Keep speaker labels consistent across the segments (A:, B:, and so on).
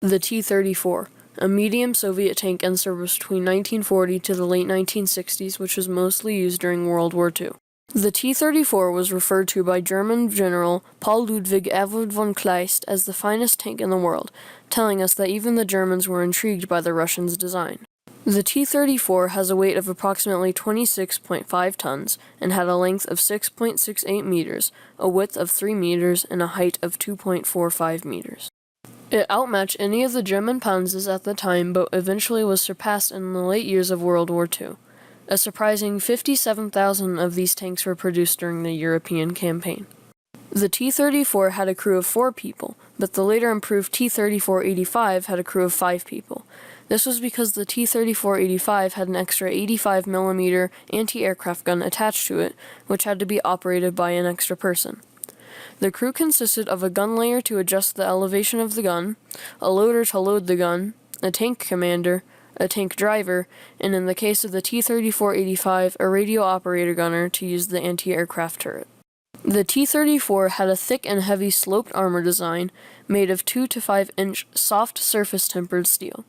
A: The T-34, a medium Soviet tank in service between 1940 to the late 1960s, which was mostly used during World War II. The T-34 was referred to by German General Paul Ludwig Erwin von Kleist as the finest tank in the world, telling us that even the Germans were intrigued by the Russians' design. The T-34 has a weight of approximately 26.5 tons and had a length of 6.68 meters, a width of 3 meters, and a height of 2.45 meters. It outmatched any of the German Panzers at the time, but eventually was surpassed in the late years of World War II. A surprising 57,000 of these tanks were produced during the European campaign. The T-34 had a crew of 4 people, but the later improved T-34-85 had a crew of 5 people. This was because the T-34-85 had an extra 85mm anti-aircraft gun attached to it, which had to be operated by an extra person. The crew consisted of a gun layer to adjust the elevation of the gun, a loader to load the gun, a tank commander, a tank driver, and in the case of the T-34-85, a radio operator gunner to use the anti-aircraft turret. The T-34 had a thick and heavy sloped armor design made of 2 to 5 inch soft surface tempered steel.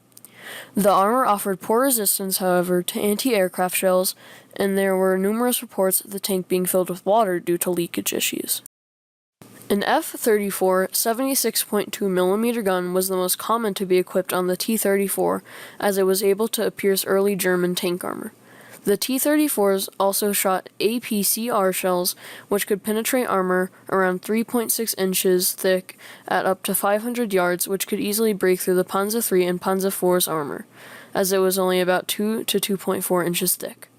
A: The armor offered poor resistance, however, to anti-aircraft shells, and there were numerous reports of the tank being filled with water due to leakage issues. An F-34 76.2mm gun was the most common to be equipped on the T-34, as it was able to pierce early German tank armor. The T-34s also shot APCR shells, which could penetrate armor around 3.6 inches thick at up to 500 yards, which could easily break through the Panzer III and Panzer IV's armor, as it was only about 2 to 2.4 inches thick.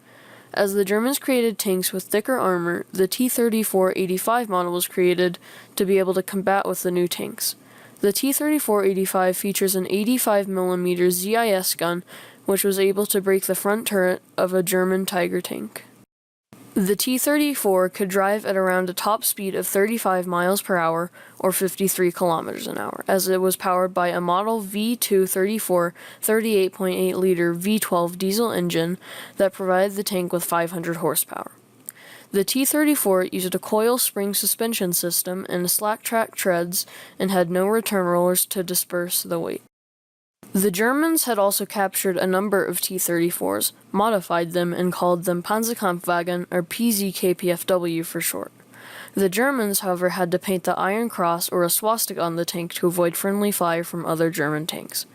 A: As the Germans created tanks with thicker armor, the T-34-85 model was created to be able to combat with the new tanks. The T-34-85 features an 85mm ZIS gun, which was able to break the front turret of a German Tiger tank. The T-34 could drive at around a top speed of 35 miles per hour or 53 kilometers an hour, as it was powered by a Model V2-34 38.8-liter V12 diesel engine that provided the tank with 500 horsepower. The T-34 used a coil spring suspension system and slack track treads and had no return rollers to disperse the weight. The Germans had also captured a number of T-34s, modified them, and called them Panzerkampfwagen, or PZKPFW for short. The Germans, however, had to paint the Iron Cross or a swastika on the tank to avoid friendly fire from other German tanks.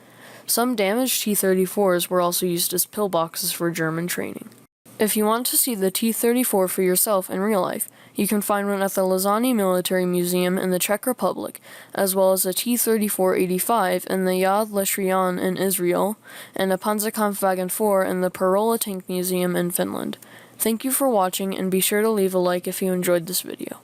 A: Some damaged T-34s were also used as pillboxes for German training. If you want to see the T-34 for yourself in real life, you can find one at the Lozani Military Museum in the Czech Republic, as well as a T-34-85 in the Yad L'Shryan in Israel, and a Panzerkampfwagen 4 in the Parola Tank Museum in Finland. Thank you for watching, and be sure to leave a like if you enjoyed this video.